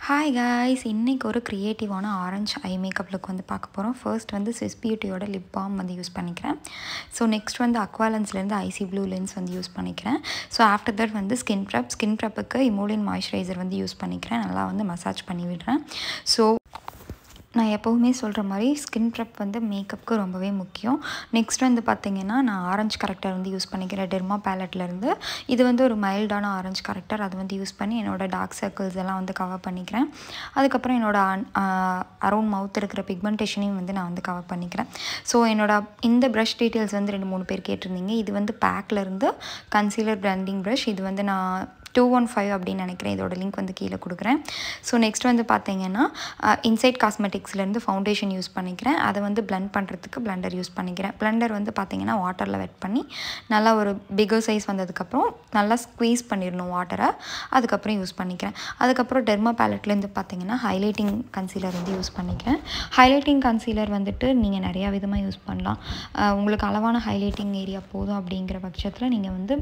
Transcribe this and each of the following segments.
Hi guys, இன்றைக்கி ஒரு க்ரியேட்டிவான orange eye makeup look வந்து பார்க்க போகிறோம். ஃபர்ஸ்ட் வந்து ஸ்விஸ் பியூட்டியோட லிப் பாம் வந்து யூஸ் பண்ணிக்கிறேன். ஸோ நெக்ஸ்ட் வந்து அக்வாலன்ஸ்லேருந்து ஐசி ப்ளூ லென்ஸ் வந்து யூஸ் பண்ணிக்கிறேன். ஸோ ஆஃப்டர் தட் வந்து ஸ்கின் ப்ரெப்புக்கு இமோலியன் மாய்ஸ்சரைசர் வந்து யூஸ் பண்ணிக்கிறேன். நல்லா வந்து மசாஜ் பண்ணி விடுறேன். ஸோ நான் எப்போவுமே சொல்கிற மாதிரி ஸ்கின் ப்ரெப் வந்து மேக்கப்புக்கு ரொம்பவே முக்கியம். நெக்ஸ்ட் வந்து பார்த்திங்கன்னா நான் ஆரஞ்ச் கரெக்டர் வந்து யூஸ் பண்ணிக்கிறேன் டெர்மா பேலட்லேருந்து. இது வந்து ஒரு மைல்டான ஆரஞ்ச் கரெக்டர். அது வந்து யூஸ் பண்ணி என்னோடய டார்க் சர்க்கிள்ஸ் எல்லாம் வந்து கவர் பண்ணிக்கிறேன். அதுக்கப்புறம் என்னோடய அரௌண்ட் மவுத் இருக்கிற பிக்மெண்டேஷனையும் வந்து நான் வந்து கவர் பண்ணிக்கிறேன். ஸோ இந்த ப்ரஷ் டீட்டெயில்ஸ் வந்து 2-3 பேர் கேட்டிருந்தீங்க. இது வந்து பேக்லேருந்து கன்சீலர் பிளெண்டிங் ப்ரஷ். இது வந்து நான் 215 அப்படின்னு நினைக்கிறேன். இதோட லிங்க் வந்து கீழே கொடுக்குறேன். ஸோ நெக்ஸ்ட் வந்து பார்த்தீங்கன்னா இன்சைட் காஸ்மெட்டிக்ஸ்லேருந்து ஃபவுண்டேஷன் யூஸ் பண்ணிக்கிறேன். அதை வந்து பிளெண்ட் பண்ணுறதுக்கு பிளெண்டர் யூஸ் பண்ணிக்கிறேன். பிளெண்டர் வந்து பார்த்தீங்கன்னா வாட்டரில் வெட் பண்ணி நல்லா ஒரு பிகர் சைஸ் வந்ததுக்கப்புறம் நல்லா ஸ்க்வீஸ் பண்ணிடணும் வாட்டரை. அதுக்கப்புறம் யூஸ் பண்ணிக்கிறேன். அதுக்கப்புறம் டெர்மா பேலட்லேருந்து பார்த்தீங்கன்னா ஹைலைட்டிங் கன்சீலர் வந்து யூஸ் பண்ணிக்கிறேன். ஹைலைட்டிங் கன்சீலர் வந்துட்டு நீங்கள் நிறையா விதமாக யூஸ் பண்ணலாம். உங்களுக்கு அளவான ஹைலைட்டிங் ஏரியா போதும் அப்படிங்கிற பட்சத்தில் நீங்கள் வந்து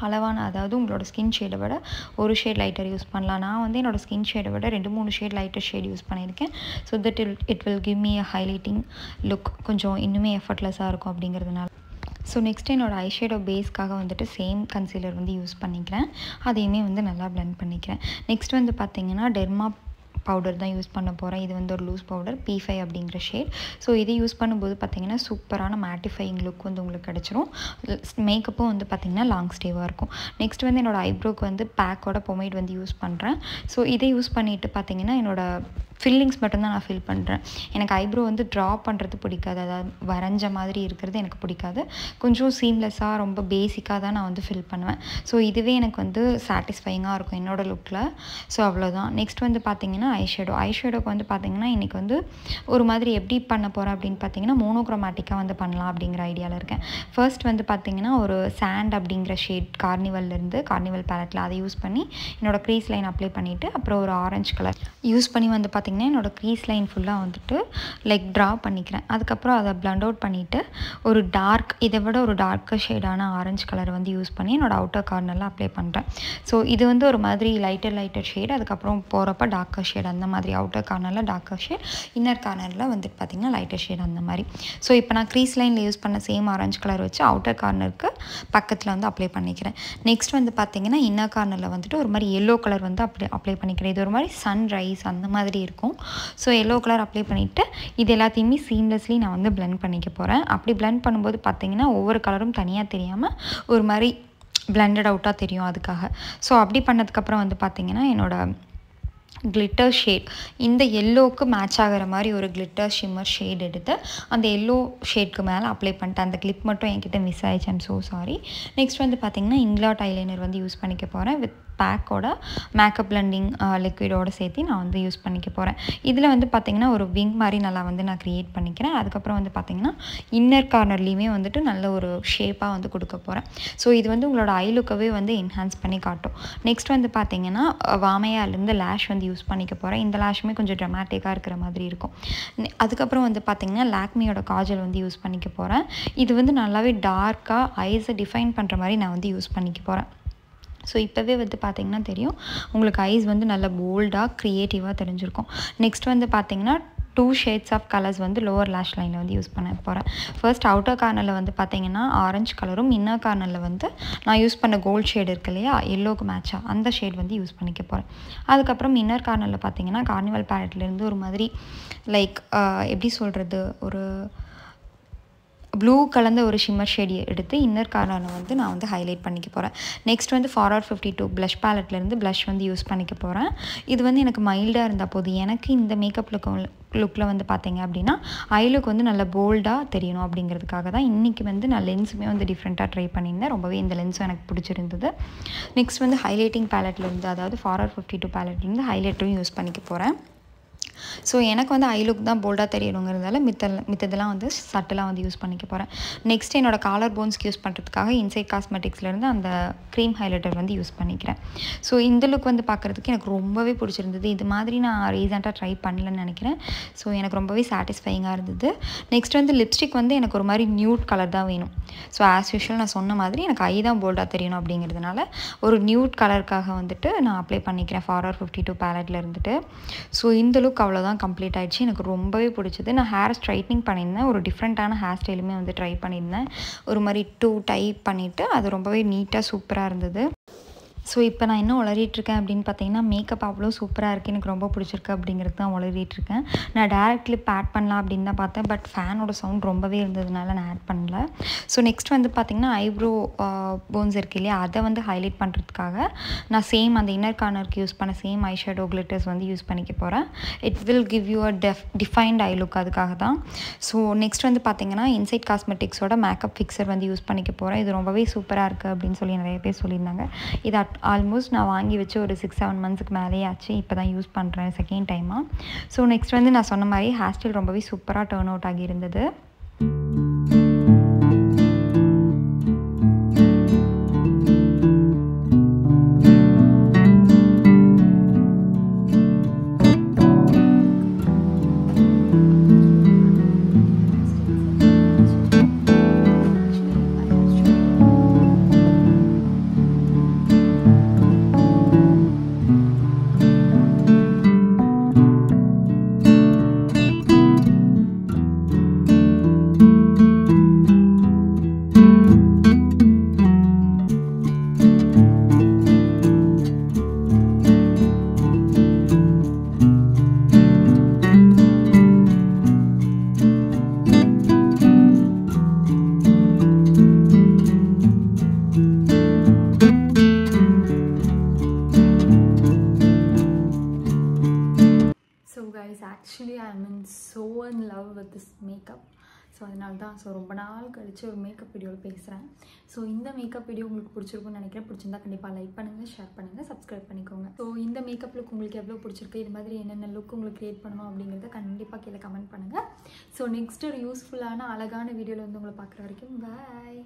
அதாவது உங்களோட ஸ்கின் ஷேடை விட ஒரு ஷேட் லைட்டர் யூஸ் பண்ணலாம். நான் வந்து என்னோடய ஸ்கின் ஷேடை விட 2-3 ஷேட் லைட்டர் ஷேட் யூஸ் பண்ணியிருக்கேன். So that it will give me a highlighting look. கொஞ்சம் இன்னுமே எஃபர்ட்லெஸ்ஸாக இருக்கும் அப்படிங்கிறதுனால. ஸோ நெக்ஸ்ட் என்னோடய ஐஷேடோ பேஸ்க்காக வந்துட்டு சேம் கன்சீலர் வந்து யூஸ் பண்ணிக்கிறேன். அதையுமே வந்து நல்லா பிளெண்ட் பண்ணிக்கிறேன். நெக்ஸ்ட் வந்து பார்த்திங்கன்னா டெர்மா பவுடர் தான் யூஸ் பண்ண போகிறேன். இது வந்து ஒரு லூஸ் பவுடர் P5 அப்படிங்கிற ஷேட். ஸோ இது யூஸ் பண்ணும்போது பார்த்திங்கன்னா சூப்பரான மேட்டிஃபையிங் லுக் வந்து உங்களுக்கு கிடச்சிரும். மேக்கப்பும் வந்து பார்த்திங்கன்னா லாங் ஸ்டேவாக இருக்கும். நெக்ஸ்ட் வந்து என்னோடய ஐப்ரோக்கு வந்து பேக்கோட பொமைட் வந்து யூஸ் பண்ணுறேன். ஸோ இதை யூஸ் பண்ணிவிட்டு பார்த்திங்கன்னா என்னோடய ஃபில்லிங்ஸ் மட்டும்தான் நான் ஃபில் பண்ணுறேன். எனக்கு ஐப்ரோ வந்து ட்ரா பண்ணுறது பிடிக்காது. அதாவது வரைஞ்ச மாதிரி இருக்கிறது எனக்கு பிடிக்காது. கொஞ்சம் சீம்லெஸ்ஸாக ரொம்ப பேசிக்காக தான் நான் வந்து ஃபில் பண்ணுவேன். ஸோ இதுவே எனக்கு வந்து சாட்டிஸ்ஃபைங்காக இருக்கும் என்னோடய லுக்கில். ஸோ அவ்வளோதான். நெக்ஸ்ட் வந்து பார்த்திங்கன்னா ஐஷேடோக்கு வந்து பார்த்திங்கன்னா இன்றைக்கி வந்து ஒரு மாதிரி எப்படி பண்ண போகிறேன் அப்படின்னு பார்த்திங்கன்னா மோனோக்ரோமேட்டிக்காக வந்து பண்ணலாம் அப்படிங்கிற ஐடியாவில் இருக்கேன். ஃபர்ஸ்ட் வந்து பார்த்திங்கன்னா ஒரு சாண்ட் அப்படிங்கிற ஷேட் கார்னிவல் பேலட்டில் அதை யூஸ் பண்ணி என்னோடய க்ரீஸ் லைன் அப்ளை பண்ணிவிட்டு அப்புறம் ஒரு ஆரஞ்சு கலர் யூஸ் பண்ணி வந்து பார்த்திங்கன்னா என்னோடய க்ரீஸ் லைன் ஃபுல்லாக வந்துட்டு லைக் ட்ரா பண்ணிக்கிறேன். அதுக்கப்புறம் அதை பிளண்ட் அவுட் பண்ணிவிட்டு ஒரு இதை விட ஒரு டார்க்கர் ஷேடான ஆரஞ்சு கலரை வந்து யூஸ் பண்ணி என்னோடய அவுட்டர் கார்னரில் அப்ளை பண்ணுறேன். ஸோ இது வந்து ஒரு மாதிரி லைட்டர் ஷேட். அதுக்கப்புறம் போகிறப்ப டார்க்கர் ஷேட் அந்த மாதிரி அவுட்டர் கார்னரில் டார்க்கர் ஷேட், இன்னர் கார்னரில் வந்துட்டு பார்த்திங்கன்னா லைட்டர் ஷேட் அந்த மாதிரி. ஸோ இப்போ நான் க்ரீஸ் லைனில் யூஸ் பண்ண சேம் ஆரஞ்சு கலர் வச்சு அவுட்டர் கார்னருக்கு பக்கத்தில் வந்து அப்ளை பண்ணிக்கிறேன். நெக்ஸ்ட் வந்து பார்த்திங்கன்னா இன்னர் கார்னரில் வந்துட்டு ஒரு மாதிரி எல்லோ கலர் வந்து அப்ளை பண்ணிக்கிறேன். இது ஒரு மாதிரி சன்ரைஸ் அந்த மாதிரி இருக்கும். ஸோ எல்லோ கலர் அப்ளை பண்ணிவிட்டு இது எல்லாத்தையுமே சீம்லெஸ்லி நான் வந்து பிளெண்ட் பண்ணிக்க போகிறேன். அப்படி பிளெண்ட் பண்ணும்போது பார்த்திங்கன்னா ஒவ்வொரு கலரும் தனியாக தெரியாமல் ஒரு மாதிரி பிளெண்டட் அவுட்டாக தெரியும் அதுக்காக. ஸோ அப்படி பண்ணதுக்கப்புறம் வந்து பார்த்திங்கன்னா என்னோடய கிளிட்டர் ஷேட் இந்த எல்லோவுக்கு மேட்ச் ஆகிற மாதிரி ஒரு கிளிட்டர் ஷிம்மர் ஷேட் எடுத்து அந்த எல்லோ ஷேட்க்கு மேலே அப்ளை பண்ணிட்டேன். அந்த கிளிப் மட்டும் என்கிட்ட மிஸ் ஆயிடுச்சு. I'm so sorry. நெக்ஸ்ட் வந்து பார்த்திங்கன்னா இங்லாட் ஐலைனர் வந்து யூஸ் பண்ணிக்க போகிறேன். வித் பேக்கோட மேக்கப் பிளெண்டிங் லிக்விடோடு சேர்த்து நான் வந்து யூஸ் பண்ணிக்க போகிறேன். இதில் வந்து பார்த்திங்கன்னா ஒரு விங் மாதிரி நல்லா வந்து நான் க்ரியேட் பண்ணிக்கிறேன். அதுக்கப்புறம் வந்து பார்த்திங்கன்னா இன்னர் கார்னர்லேயுமே வந்துட்டு நல்ல ஒரு ஷேப்பாக வந்து கொடுக்க போகிறேன். ஸோ இது வந்து உங்களோட ஐ லுக்கவே வந்து என்ஹான்ஸ் பண்ணி காட்டும். நெக்ஸ்ட் வந்து பார்த்திங்கன்னா வாமையாலேருந்து லேஷ் வந்து யூஸ் பண்ணிக்க போகிறேன். இந்த லேஷுமே கொஞ்சம் ட்ரமாட்டிக்காக இருக்கிற மாதிரி இருக்கும். அதுக்கப்புறம் வந்து பார்த்திங்கன்னா லாக்மியோட காஜல் வந்து யூஸ் பண்ணிக்க போகிறேன். இது வந்து நல்லாவே டார்க்காக ஐஸை டிஃபைன் பண்ணுற மாதிரி நான் வந்து யூஸ் பண்ணிக்க போகிறேன். ஸோ இப்போவே வந்து பார்த்திங்கன்னா தெரியும் உங்களுக்கு ஐஸ் வந்து நல்ல போல்டாக க்ரியேட்டிவாக தெரிஞ்சிருக்கும். நெக்ஸ்ட் வந்து பார்த்திங்கன்னா 2 ஷேட்ஸ் ஆஃப் கலர்ஸ் வந்து லோவர் லேஷ் லைனில் வந்து யூஸ் பண்ண போகிறேன். ஃபர்ஸ்ட் அவுட்டர் கார்னரில் வந்து பார்த்திங்கன்னா ஆரஞ்சு கலரும், இன்னர் கார்னரில் வந்து நான் யூஸ் பண்ண கோல்ட் ஷேட் இருக்கு இல்லையா எல்லோவுக்கு மேட்சாக அந்த ஷேட் வந்து யூஸ் பண்ணிக்க போகிறேன். அதுக்கப்புறம் இன்னர் கார்னரில் பார்த்திங்கன்னா கார்னிவல் பேலட்லேருந்து ஒரு மாதிரி லைக் எப்படி சொல்கிறது ஒரு ப்ளூ கலந்த ஒரு ஷிம்மர் ஷேடி எடுத்து இன்னர் கார்னரை வந்து நான் வந்து ஹைலைட் பண்ணிக்க போகிறேன். நெக்ஸ்ட் வந்து ஃபார்வர்ட் 52 ப்ளஷ் பேலட்லேருந்து ப்ளஷ் வந்து யூஸ் பண்ணிக்க போகிறேன். இது வந்து எனக்கு மைல்டாக இருந்தால் போதும். எனக்கு இந்த மேக்கப் லுக்கில் வந்து பார்த்திங்க அப்படின்னா ஐ லுக் வந்து நல்ல போல்டாக தெரியணும் அப்படிங்கிறதுக்காக தான் இன்றைக்கி வந்து நான் லென்ஸுமே வந்து டிஃப்ரெண்ட்டாக ட்ரை பண்ணியிருந்தேன். ரொம்பவே இந்த லென்ஸும் எனக்கு பிடிச்சிருந்தது. நெக்ஸ்ட் வந்து ஹைலைட்டிங் பேலட்லேருந்து அதாவது ஃபார்வர்ட் 52 பேலட்லேருந்து ஹைலைட்டரும் யூஸ் பண்ணிக்க போகிறேன். ஸோ எனக்கு வந்து ஐ லுக் தான் போல்டாக தெரியணுங்கிறதால மித்ததெல்லாம் வந்து சட்டெல்லாம் வந்து யூஸ் பண்ணிக்க போகிறேன். நெக்ஸ்ட் என்னோட காலர் போன்ஸ்க்கு யூஸ் பண்ணுறதுக்காக இன்சைட் காஸ்மெட்டிக்ஸ்லேருந்து அந்த க்ரீம் ஹைலைட்டர் வந்து யூஸ் பண்ணிக்கிறேன். ஸோ இந்த லுக் வந்து பார்க்குறதுக்கு எனக்கு ரொம்பவே பிடிச்சிருந்தது. இது மாதிரி நான் ரீசெண்டாக ட்ரை பண்ணலன்னு நினைக்கிறேன். ஸோ எனக்கு ரொம்பவே சாட்டிஸ்ஃபைங்காக இருந்தது. நெக்ஸ்ட் வந்து லிப்ஸ்டிக் வந்து எனக்கு ஒரு மாதிரி நியூட் கலர் தான் வேணும். ஸோ ஆஸ் யூஷுவல் நான் சொன்ன மாதிரி எனக்கு ஐ தான் போல்டாக தெரியணும் அப்படிங்கிறதுனால ஒரு நியூட் கலருக்காக வந்துட்டு நான் அப்ளை பண்ணிக்கிறேன் ஃபார்வர் 52 பேலட்டில் இருந்துட்டு. ஸோ இந்த லுக் அவ்வளோதான் கம்ப்ளீட் ஆகிடுச்சு. எனக்கு ரொம்பவே பிடிச்சது. நான் ஹேர் ஸ்ட்ரைட்னிங் பண்ணியிருந்தேன். ஒரு டிஃப்ரெண்ட்டான ஹேர் ஸ்டைலுமே வந்து ட்ரை பண்ணியிருந்தேன். ஒரு மாதிரி 2 டைப் பண்ணிவிட்டு அது ரொம்பவே நீட்டாக சூப்பராக இருந்தது. ஸோ இப்போ நான் என்ன உளறிட்டுருக்கேன் அப்படின்னு பார்த்தீங்கன்னா, மேக்கப் அவ்வளோ சூப்பராக இருக்குது, எனக்கு ரொம்ப பிடிச்சிருக்கு அப்படிங்கிறது தான் உளறிட்டுருக்கேன். நான் டேரக்ட் கிளிப் ஆட் பண்ணலாம் அப்படின்னு தான் பார்த்தேன். பட் ஃபேனோட சவுண்ட் ரொம்பவே இருந்ததுனால நான் ஆட் பண்ணல. ஸோ நெக்ஸ்ட் வந்து பார்த்திங்கன்னா ஐப்ரோ போன்ஸ் இருக்குது இல்லையா, அதை வந்து ஹைலைட் பண்ணுறதுக்காக நான் சேம் அந்த இன்னர் கார்னருக்கு யூஸ் பண்ண சேம் ஐ ஷேடோ கிளிட்டர்ஸ் வந்து யூஸ் பண்ணிக்க போகிறேன். It will give you a defined I look, அதுக்காக தான். ஸோ நெக்ஸ்ட் வந்து பார்த்திங்கன்னா இன்சைட் காஸ்மெட்டிக்ஸோட மேக்கப் ஃபிக்சர் வந்து யூஸ் பண்ணிக்க போகிறேன். இது ரொம்பவே சூப்பராக இருக்குது அப்படின்னு சொல்லி நிறைய பேர் சொல்லியிருந்தாங்க. இது ஆல்மோஸ்ட் நான் வாங்கி வச்சு ஒரு 6-7 மந்த்ஸுக்கு மேலேயே ஆச்சு. இப்போ தான் யூஸ் பண்ணுறேன் செகண்ட் டைமாக. ஸோ நெக்ஸ்ட் வந்து நான் சொன்ன மாதிரி ஹேர் ஸ்டைல் ரொம்பவே சூப்பராக டர்ன் அவுட் ஆகியிருந்தது. Actually I am so in love with this makeup. So அதனால தான் ரொம்ப நாள் கழித்து ஒரு மேக்கப் வீடியோவில் பேசுகிறேன். ஸோ இந்த மேக்கப் வீடியோ உங்களுக்கு பிடிச்சிருக்குன்னு நினைக்கிறேன். பிடிச்சிருந்தா கண்டிப்பாக லைக் பண்ணுங்கள், ஷேர் பண்ணுங்கள், சப்ஸ்கிரைப் பண்ணிக்கோங்க. ஸோ இந்த மேக்கப் லுக் உங்களுக்கு எவ்வளோ பிடிச்சிருக்கு, இது மாதிரி என்னென்ன லுக் உங்களுக்கு க்ரியேட் பண்ணணும் அப்படிங்கிறத கண்டிப்பாக கீழே கமெண்ட் பண்ணுங்கள். ஸோ நெக்ஸ்ட் ஒரு யூஸ்ஃபுல்லான அழகான வீடியோவில் வந்து உங்களை பார்க்குற வரைக்கும் பாய்.